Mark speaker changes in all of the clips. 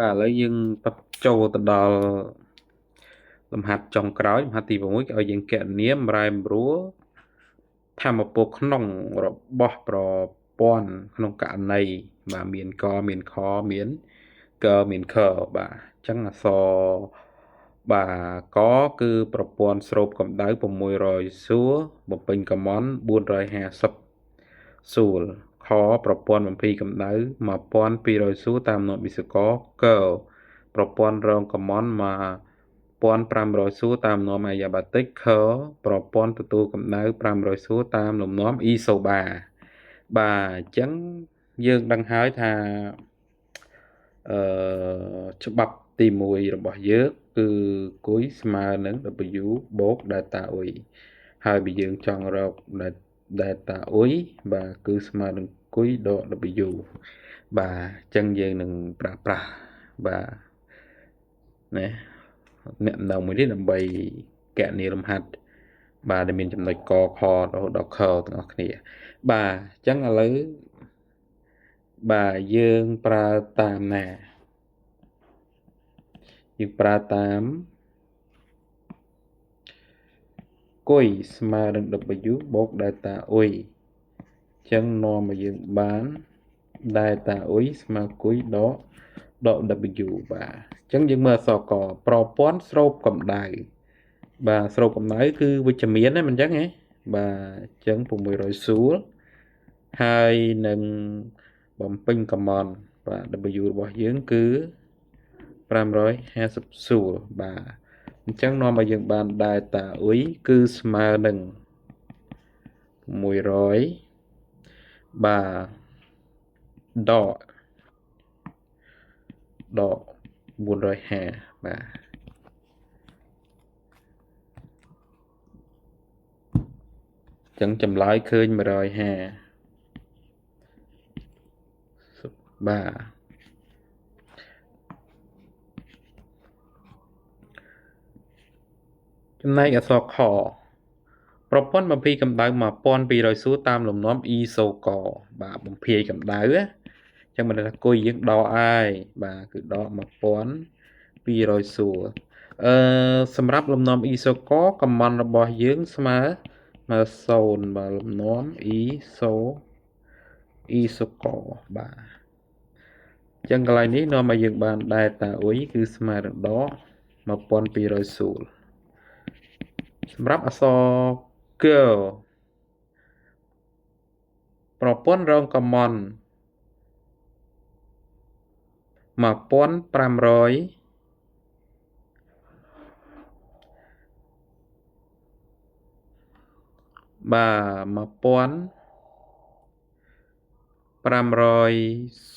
Speaker 1: ឥឡូវយើងទៅចូលទៅដល់លំហាត់ចុងក្រោយលំហាត់ទី6គេឲ្យយើងគណនាបម្រែបម្រួលថាមពលក្នុងរបស់ប្រព័ន្ធក្នុងករណីបាទមានកមានខមានកមានខបាទអញ្ចឹងអក្សរបាទកគឺប្រព័ន្ធស្រូបកម្ដៅ600សួរបំពេញកំមន់450សួរខប្រព័ន្ធបំពេញកម្ដៅ1200សួរតាមនោមវិស្វករកប្រព័ន្ធរងកំមន់1500សួរតាមនោមអាយ៉ាបាទិកខប្រព័ន្ធទទួលកម្ដៅ500សួរតាមលំនាំអ៊ីសូបាបាទអញ្ចឹងយើងដឹងហើយថាច្បាប់ទី1របស់យើងគឺគុយស្មើនឹង W បូក delta U ហើយបើយើងចង់រក delta U បាទគឺស្មើនឹងគុយដក W បាទអញ្ចឹងយើងនឹងប្រើប្រាស់បាទណាអ្នកដំណើរមួយនេះដើម្បីកណនាលំហាត់បាទដែលមានចំណុចកខរហូតដល់ខទាំងអស់គ្នាបាទអញ្ចឹងឥឡូវបាទយើងប្រើតាមណាយើងប្រើតាមគុយស្មើនឹង W បូក delta U អញ្ចឹងនាំមកយើងបាន delta U ស្មើគុយដក W បាទអញ្ចឹងយើងមើលអក្សរកប្រព័ន្ធស្រូបកម្ដៅបាទស្រូបកម្ដៅគឺវិជ្ជមានណាមិនអញ្ចឹងហ៎បាទអញ្ចឹង600សួរហើយនឹងបំពេញកំមន់បាទ W របស់យើងគឺ550សួរបាទអញ្ចឹងនាំឲ្យយើងបាន delta U គឺស្មើនឹង100បាទដក450បាទចឹងចម្លើយឃើញ150បាទចំណែកអក្សរខប្រព័ន្ធបំភាយកម្ដៅ1200សួរតាមលំនាំអ៊ីសូកបាទបំភាយកម្ដៅណាចឹងមិនថាគុយយើងដកហើយបាទគឺដក1200សួរសម្រាប់លំនាំអ៊ីសូកកំមន់របស់យើងស្មើ0បាទលំនាំអ៊ីសូកបាទអញ្ចឹងកន្លែងនេះនាំឲ្យយើងបាន delta U គឺស្មើនឹងដក1200សួរសម្រាប់អក្សរ G ប្រព័ន្ធរងកំមន់1500បាទ1500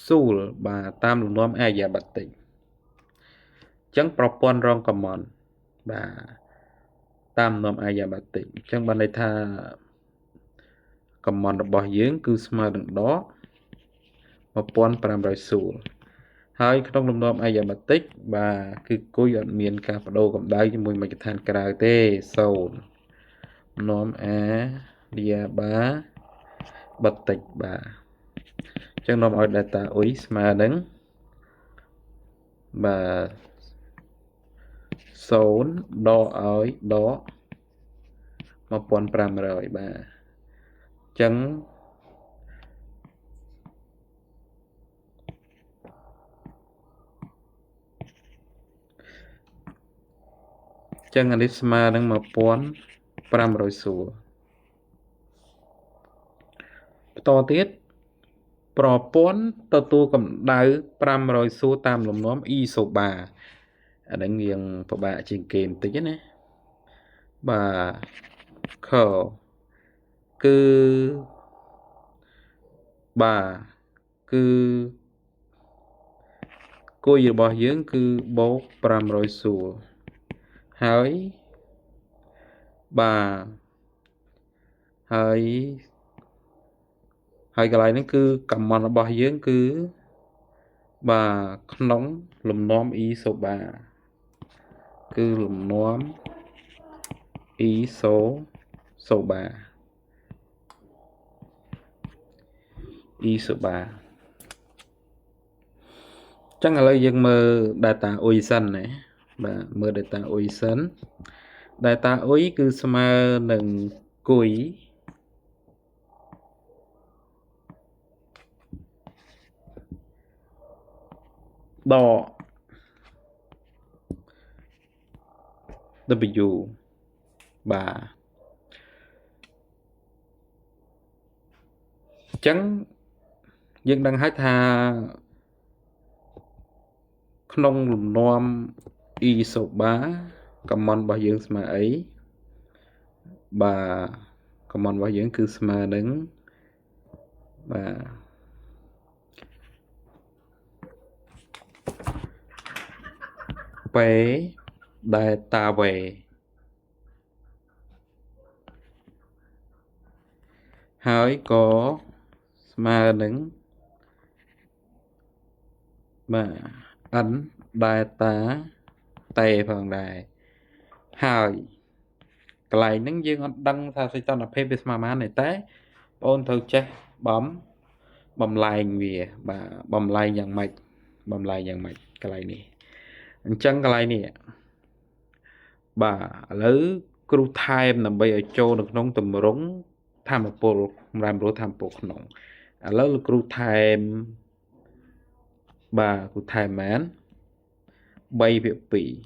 Speaker 1: សួរបាទតាមលំនាំអាយ៉ាបាទិកអញ្ចឹងប្រព័ន្ធរងកំមន់បាទតាមលំនាំអាយ៉ាបាទិកអញ្ចឹងបានន័យថាកំមន់របស់យើងគឺស្មើនឹងដក1500សួរហើយក្នុងលំនាំអាយ៉ាបាទិកបាទគឺគុយអត់មានការបដូរកម្ដៅជាមួយមជ្ឈដ្ឋានក្រៅទេ0នាំអាយ៉ាបាទិកបាទអញ្ចឹងនាំឲ្យ delta U ស្មើនឹងបាទ0ដកឲ្យដក1500បាទអញ្ចឹងអានេះស្មើនឹង1500សួរបន្តទៀតប្រព័ន្ធទទួលកម្ដៅ500សួរតាមលំនាំអ៊ីសូបាអាហ្នឹងយើងពិបាកជាងគេបន្តិចណាបាទខគឺបាទគឺគុយរបស់យើងគឺបូក500សួរហើយបាទហើយកន្លែងនេះគឺកំមន់របស់យើងគឺបាទក្នុងលំនាំអ៊ីសូបាគឺលំនាំអ៊ីសូបា Chẳng là lấy dân mơ data oi sân này bà mơ data oi sân data oi cứ smơ nâng cùi đỏ W bà chẳng dân đang hái tha không lùm nôm y sổ bá comment bà dân smơ ấy bà comment bà dân cứ smơ đứng bà bé data về hỏi có smơ đứng bà ấn data tè phần đài hỏi cái này dương anh đăng sao sẽ cho nó phê biết mà này té ôn thử chết bấm like về bà bấm like dạng mạch cái này chân cái này bà lỡ kêu time nằm bây ở châu được nông tầm rống tham một bộ làm rồi tham bộ nông lỡ kêu time bà kêu time man bay việc bị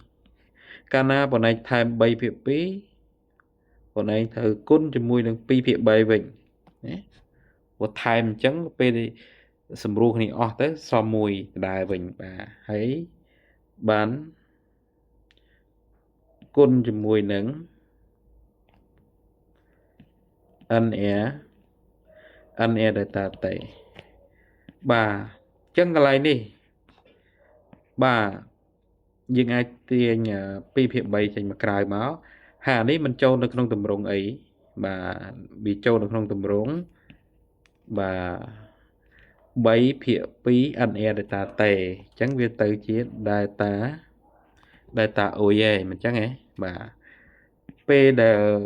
Speaker 1: cana bọn này time bay việc bị bọn này thử cún cho mùi đừng pi việc bay mình một time chẳng pe đi sầm ru này tới so mùi đài mình bà thấy bán cún cho mùi nắng anh e đại ta tệ bà chẳng cái này đi bà nhưng ai tiền nhà pi việc bay thành mà cài máu hà ní mình châu được trong tầm rộng ấy bà bị châu được trong tầm rộng bà bấy phía phí anh e data tề chẳng biết tự chế data oye mình chẳng ấy bà p đờ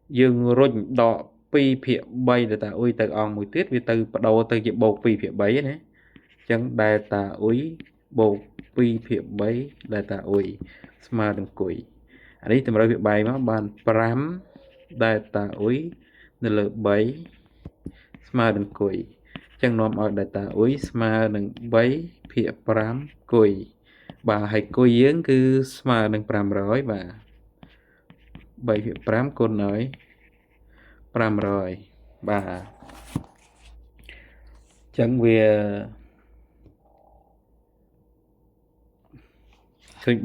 Speaker 1: dương rung đọ pi phía bay data oi từ on một tiết vì từ bắt đầu từ chế bột pi phía bấy đấy chẳng data oi bột pi phía bấy data oi smart đừng cùi anh ấy tầm ra việc bài mà bàn pram data oi nên là bấy smart đừng cùi chẳng nôm ở data oi smart đừng bấy phía pram cùi bà hãy cùi dưỡng cứ smart đừng pram rồi bà bấy phía pram côn nói pram rồi bà chẳng về khơi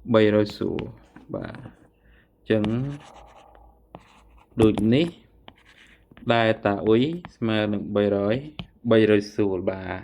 Speaker 1: bay rồi sủ bà chẳng đôi ní đai tạ úy mà đừng bay rồi sủ bà